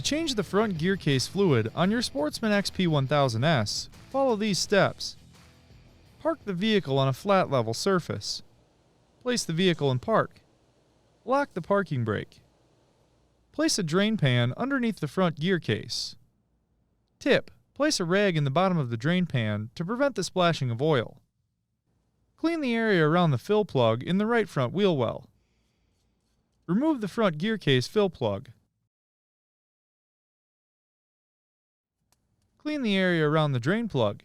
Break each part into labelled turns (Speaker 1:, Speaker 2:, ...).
Speaker 1: To change the front gear case fluid on your Sportsman XP 1000S, follow these steps. Park the vehicle on a flat level surface. Place the vehicle in park. Lock the parking brake. Place a drain pan underneath the front gear case. Tip: place a rag in the bottom of the drain pan to prevent the splashing of oil. Clean the area around the fill plug in the right front wheel well. Remove the front gear case fill plug. Clean the area around the drain plug.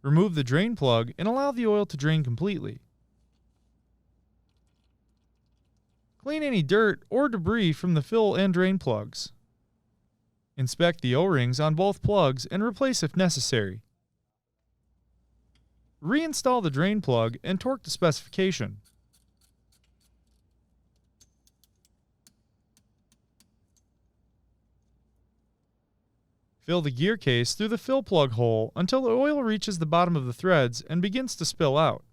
Speaker 1: Remove the drain plug and allow the oil to drain completely. Clean any dirt or debris from the fill and drain plugs. Inspect the O-rings on both plugs and replace if necessary. Reinstall the drain plug and torque to specification. Fill the gear case through the fill plug hole until the oil reaches the bottom of the threads and begins to spill out.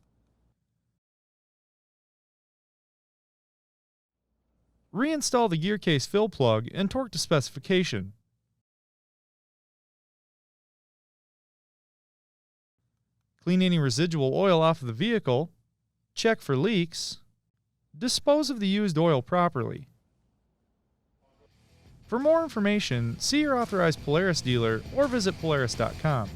Speaker 1: Reinstall the gear case fill plug and torque to specification. Clean any residual oil off of the vehicle. Check for leaks. Dispose of the used oil properly. For more information, see your authorized Polaris dealer or visit Polaris.com.